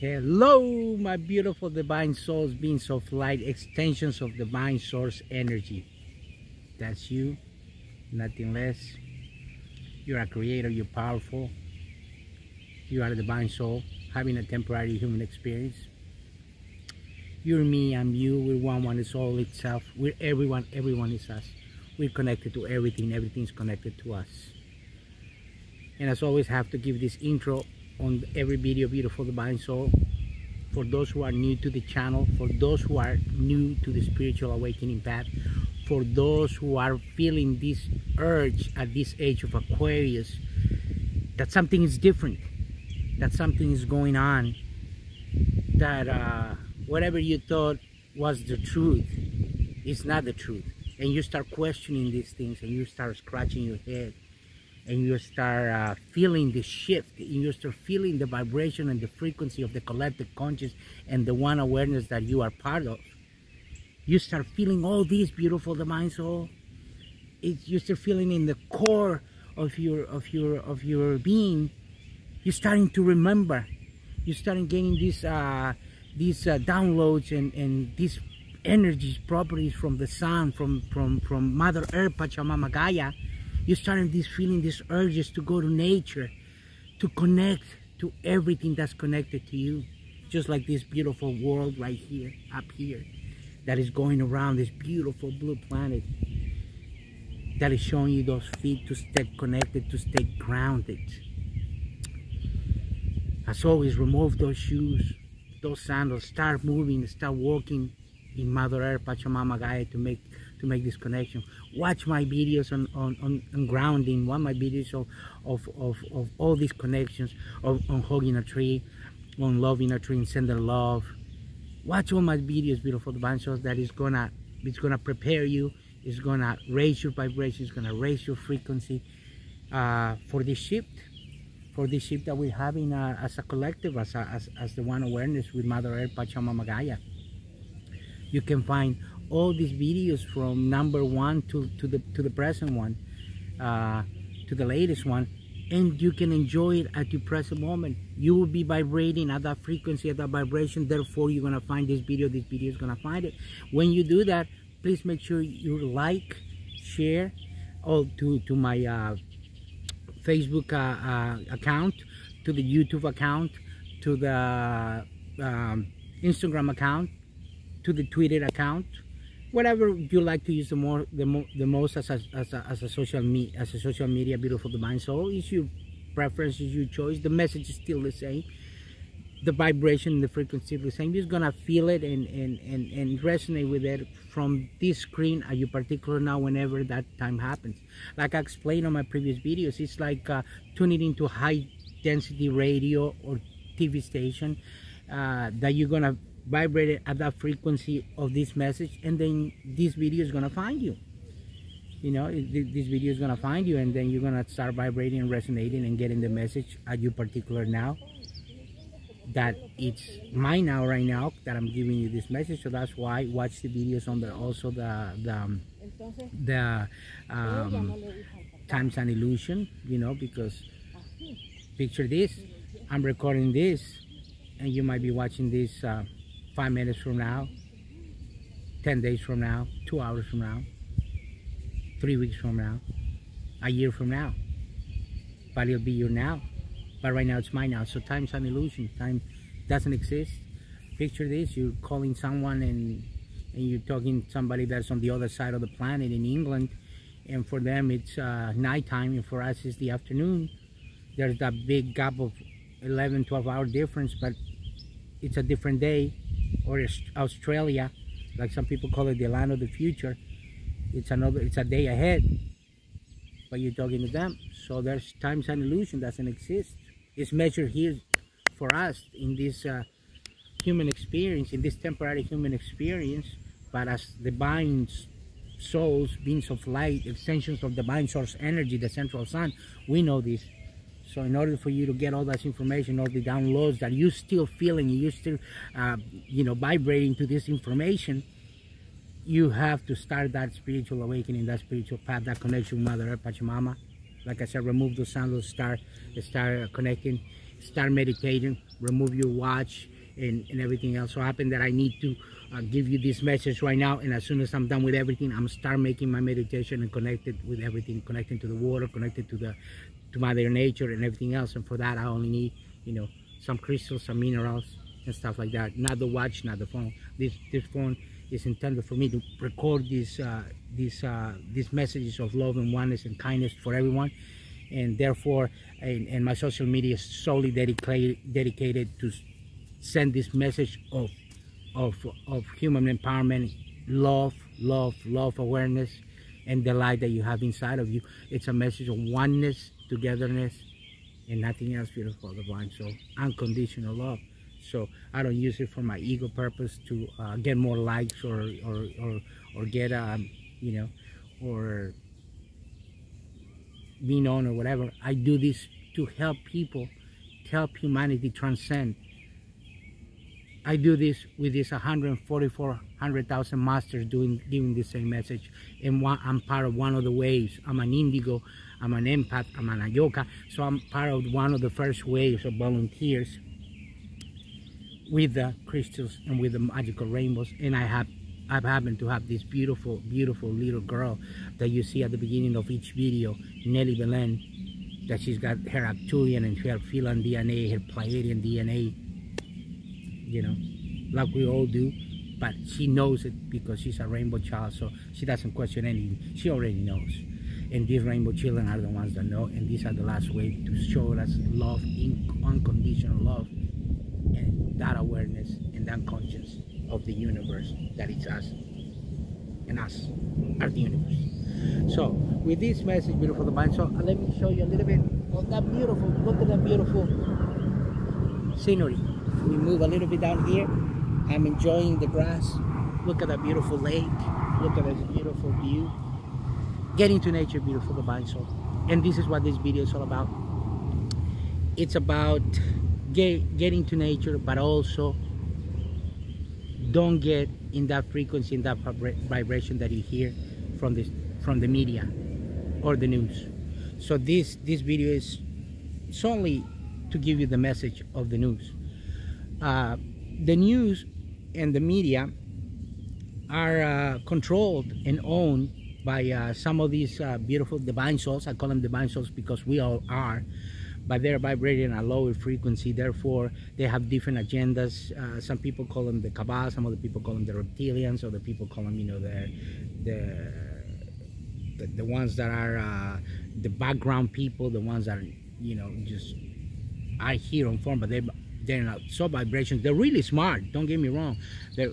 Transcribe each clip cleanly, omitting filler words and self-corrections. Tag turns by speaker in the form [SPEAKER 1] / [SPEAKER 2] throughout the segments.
[SPEAKER 1] Hello, my beautiful divine souls, beings of light, extensions of divine source energy. That's you, nothing less. You're a creator, you're powerful. You are a divine soul having a temporary human experience. You're me, I'm you, we're one is all itself. We're everyone, everyone is us. We're connected to everything, everything's connected to us. And as always, I have to give this intro on every video, beautiful divine soul, for those who are new to the channel, for those who are new to the spiritual awakening path, for those who are feeling this urge at this age of Aquarius that something is different, that something is going on, that whatever you thought was the truth is not the truth, and you start questioning these things, and you start scratching your head, and you start feeling the shift, and you start feeling the vibration and the frequency of the collective conscious and the one awareness that you are part of. You start feeling all these beautiful divine soul. You start feeling in the core of your being. You're starting to remember. You're starting getting these downloads and these energies, properties from the sun, from Mother Earth, Pachamama Gaia. You're starting feeling these urges to go to nature, to connect to everything that's connected to you. Just like this beautiful world right here, up here, that is going around, this beautiful blue planet that is showing you those feet to stay connected, to stay grounded. As always, remove those shoes, those sandals, start moving, start walking in Mother Earth, Pachamama Gaia to make this connection. Watch my videos on grounding, watch my videos of all these connections, on hugging a tree, on loving a tree and sending love. Watch all my videos, beautiful divine souls, that it's gonna prepare you, it's gonna raise your vibration, it's gonna raise your frequency for this shift that we're having as a collective, as the one awareness with Mother Earth, Pachamama Gaia. You can find all these videos from number 1 to the present one, to the latest one, and you can enjoy it at your present moment. You will be vibrating at that frequency, at that vibration. Therefore, you're gonna find this video is gonna find it. When you do that, please make sure you like, share, to my Facebook account, to the YouTube account, to the Instagram account, to the Twitter account, whatever you like to use the most as a social media, beautiful divine soul. It's your preference, it's your choice. The message is still the same, the vibration and the frequency is the same. You're just gonna feel it and resonate with it from this screen at your particular now, whenever that time happens. Like I explained on my previous videos, it's like tuning into high density radio or TV station, that you're gonna vibrate it at that frequency of this message, and then this video is gonna find you. You know, this video is gonna find you, and then you're gonna start vibrating and resonating and getting the message at your particular now, that it's my now right now that I'm giving you this message. So that's why watch the videos on the Times and Illusion, you know, because picture this, I'm recording this, and you might be watching this 5 minutes from now, 10 days from now, 2 hours from now, 3 weeks from now, a year from now. But it'll be your now. But right now it's mine now. So time's an illusion. Time doesn't exist. Picture this, you're calling someone and you're talking to somebody that's on the other side of the planet in England, and for them it's nighttime, and for us it's the afternoon. There's that big gap of 11-12 hour difference, but it's a different day. Or Australia, like some people call it, the land of the future. It's a day ahead, but you're talking to them. So there's time's an illusion, doesn't exist. It's measured here for us in this human experience, in this temporary human experience, but as divine souls, beings of light, extensions of divine source energy, the central sun, we know this. So in order for you to get all that information, all the downloads that you're still feeling, you're still, you know, vibrating to this information, you have to start that spiritual awakening, that spiritual path, that connection with Mother Earth, Pachamama. Like I said, remove those sandals, start connecting, start meditating, remove your watch, and everything else. So happened that I need to give you this message right now, and as soon as I'm done with everything, I'm start making my meditation and connected with everything, connecting to the water, connected to Mother Nature and everything else. And for that, I only need, you know, some crystals, some minerals and stuff like that. Not the watch, not the phone. This phone is intended for me to record these messages of love and oneness and kindness for everyone. And therefore, and my social media is solely dedicated to send this message of human empowerment, love, awareness, and the light that you have inside of you. It's a message of oneness, togetherness, and nothing else, beautiful divine. So unconditional love. So I don't use it for my ego purpose to get more likes or get you know, or be known or whatever. I do this to help people, to help humanity transcend. I do this with this 144,000 masters giving the same message, and I'm part of one of the waves. I'm an indigo, I'm an empath, I'm an ayoka, so I'm part of one of the first waves of volunteers with the crystals and with the magical rainbows. And I've happened to have this beautiful little girl that you see at the beginning of each video, Nelly Belen, that she's got her Arcturian and her Phelan DNA, her Pleiadian DNA, you know, like we all do. But she knows it because she's a rainbow child, so she doesn't question anything. She already knows. And these rainbow children are the ones that know, and these are the last way to show us love, unconditional love, and that awareness and that conscience of the universe that is us, and us are the universe. So with this message, beautiful divine, so let me show you a little bit of that beautiful, look at that beautiful scenery. We move a little bit down here. I'm enjoying the grass. Look at that beautiful lake. Look at this beautiful view. Getting to nature, beautiful divine soul. And this is what this video is all about. It's about getting to nature, but also don't get in that frequency, in that vibration that you hear from the media or the news. So this video is solely to give you the message of the news. The news and the media are controlled and owned by some of these beautiful divine souls. I call them divine souls because we all are, but they're vibrating at a lower frequency. Therefore, they have different agendas. Some people call them the Cabal, some other people call them the reptilians, other people call them, you know, the ones that are the background people, the ones that are, you know, just are here on form, but they're not so vibrations. They're really smart, don't get me wrong, they're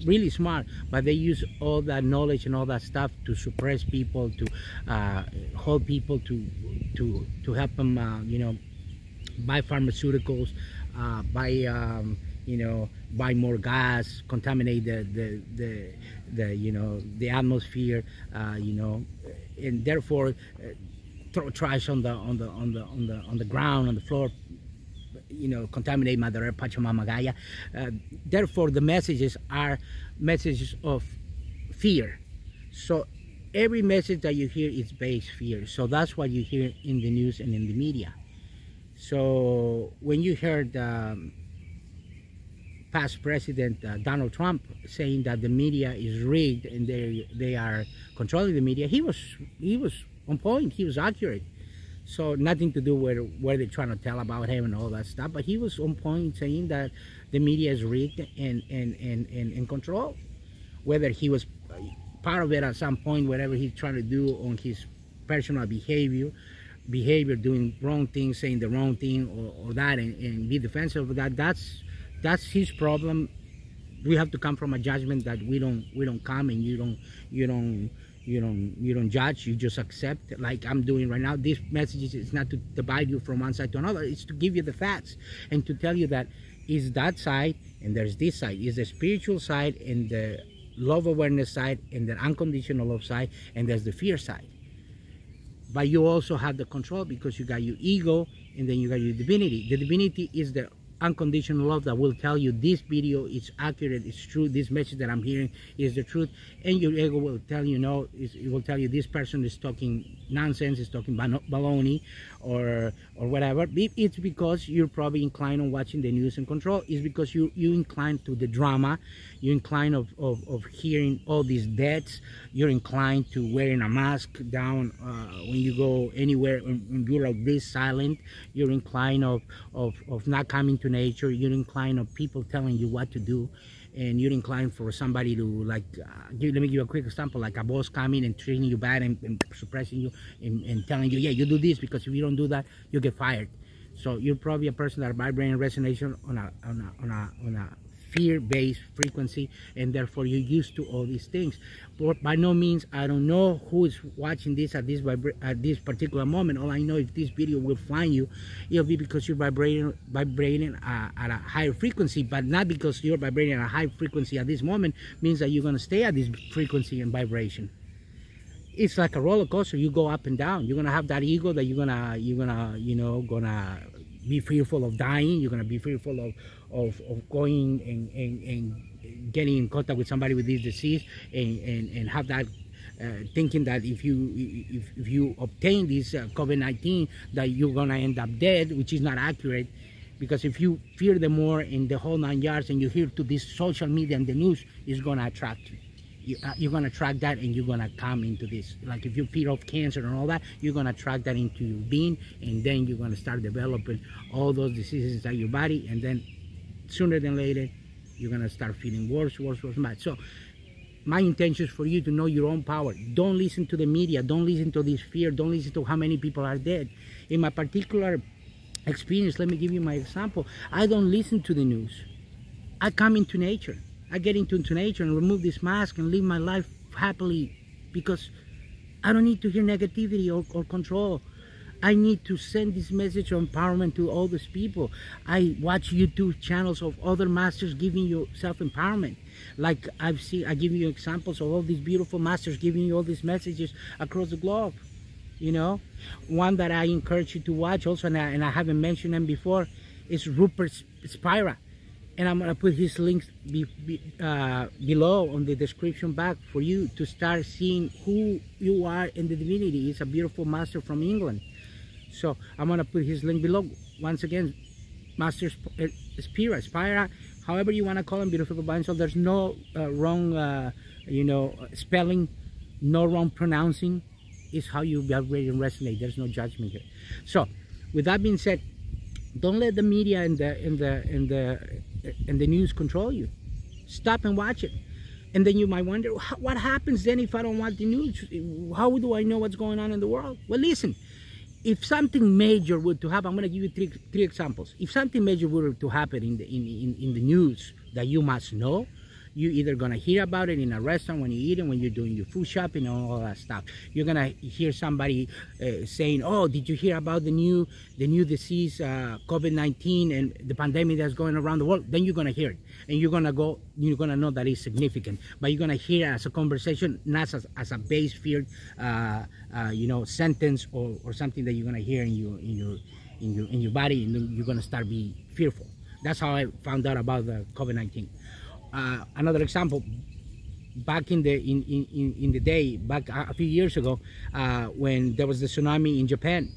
[SPEAKER 1] really smart, but they use all that knowledge and all that stuff to suppress people, to hold people, to help them you know, buy pharmaceuticals, buy you know, buy more gas, contaminate the you know, the atmosphere, you know, and therefore throw trash on the ground, on the floor, you know, contaminate Mother Earth, Pachamama Gaia. Therefore, the messages are messages of fear. So every message that you hear is based fear. So that's what you hear in the news and in the media. So when you heard past President Donald Trump saying that the media is rigged and they are controlling the media, he was on point. He was accurate. So nothing to do with what they're trying to tell about him and all that stuff, but he was on point saying that the media is rigged and in control. Whether he was part of it at some point, whatever he's trying to do on his personal behavior, doing wrong things, saying the wrong thing, or that, and be defensive of that, that's his problem. We have to come from a judgment that we don't come, and you don't judge, you just accept, like I'm doing right now. This message is not to divide you from one side to another, it's to give you the facts and to tell you that is that side and there's this side, is the spiritual side and the love awareness side and the unconditional love side, and there's the fear side. But you also have the control because you got your ego and then you got your divinity. The divinity is the unconditional love that will tell you this video is accurate, it's true, this message that I'm hearing is the truth, and your ego will tell you no, it will tell you this person is talking nonsense, is talking baloney, or whatever. It's because you're probably inclined on watching the news and control. It's because you inclined to the drama. You're inclined of hearing all these deaths. You're inclined to wearing a mask down when you go anywhere, when you're like this silent. You're inclined of not coming to nature. You're inclined of people telling you what to do, and you're inclined for somebody to, like, let me give you a quick example, like a boss coming and treating you bad and suppressing you and telling you, yeah, you do this, because if you don't do that, you get fired. So you're probably a person that vibrating resonation on a fear-based frequency, and therefore you're used to all these things. But by no means, I don't know who is watching this at this particular moment. All I know, if this video will find you, it'll be because you're vibrating at a higher frequency, but not because you're vibrating at a high frequency at this moment means that you're going to stay at this frequency and vibration. It's like a roller coaster. You go up and down. You're gonna have that ego that you're gonna be fearful of dying. You're gonna be fearful of going and getting in contact with somebody with this disease, and have that thinking that if you obtain this COVID-19, that you're gonna end up dead, which is not accurate. Because if you fear the more in the whole 9 yards, and you hear to this social media and the news, is gonna attract you. You're going to track that, and you're going to come into this. Like if you fear of cancer and all that, you're going to track that into your being, and then you're going to start developing all those diseases inside your body, and then sooner than later, you're going to start feeling worse, bad. So my intention is for you to know your own power. Don't listen to the media. Don't listen to this fear. Don't listen to how many people are dead. In my particular experience, let me give you my example. I don't listen to the news. I come into nature. I get into nature and remove this mask and live my life happily, because I don't need to hear negativity or control. I need to send this message of empowerment to all these people. I watch YouTube channels of other masters giving you self-empowerment. Like I give you examples of all these beautiful masters giving you all these messages across the globe. You know, one that I encourage you to watch also, and I haven't mentioned him before, is Rupert Spira. And I'm going to put his links below on the description box for you to start seeing who you are in the divinity. He's a beautiful master from England. So I'm going to put his link below. Once again, Master Spira, however you want to call him, beautiful divine soul. There's no wrong, spelling, no wrong pronouncing. It's how you vibrate and resonate. There's no judgment here. So, with that being said, don't let the media and the news control you. Stop and watch it. And then you might wonder, what happens then if I don't watch the news? How do I know what's going on in the world? Well, listen, if something major were to happen, I'm going to give you three examples. If something major were to happen in the news that you must know, you're either going to hear about it in a restaurant when you're eating, when you're doing your food shopping, and all that stuff. You're going to hear somebody saying, oh, did you hear about the new disease, COVID-19, and the pandemic that's going around the world? Then you're going to hear it. And you're going to know that it's significant. But you're going to hear it as a conversation, not as a base feared, sentence or something that you're going to hear in your body, and then you're going to start being fearful. That's how I found out about the COVID-19. Another example, back in the day, back a few years ago, when there was the tsunami in Japan,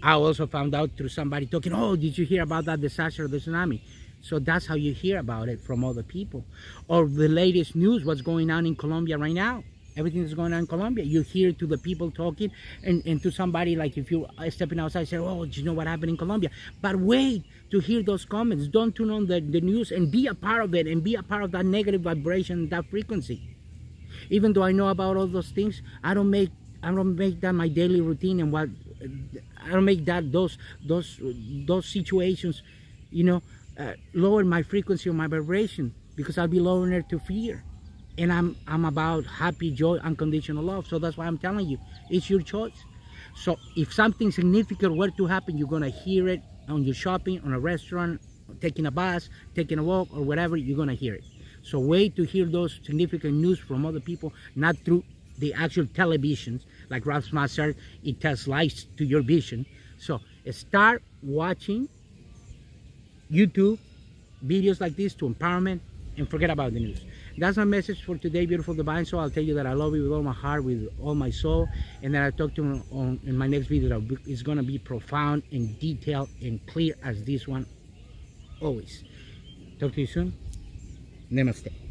[SPEAKER 1] I also found out through somebody talking, oh, did you hear about that disaster of the tsunami? So that's how you hear about it from other people. Or the latest news, what's going on in Colombia right now. Everything that's going on in Colombia, you hear to the people talking, and to somebody, like if you're stepping outside, say, oh, do you know what happened in Colombia? But wait to hear those comments. Don't tune on the news, and be a part of it, and be a part of that negative vibration, that frequency. Even though I know about all those things, I don't make that my daily routine, and I don't make that those situations, lower my frequency or my vibration, because I'll be lowering it to fear. And I'm about happy, joy, unconditional love. So that's why I'm telling you, it's your choice. So if something significant were to happen, you're going to hear it on your shopping, on a restaurant, taking a bus, taking a walk, or whatever, you're going to hear it. So wait to hear those significant news from other people, not through the actual televisions. Like Ralph Master, it tells lies to your vision. So start watching YouTube videos like this to empowerment, and forget about the news. That's my message for today, beautiful divine soul. I'll tell you that I love you with all my heart, with all my soul, and that I'll talk to you in my next video that is going to be profound and detailed and clear as this one always. Talk to you soon. Namaste.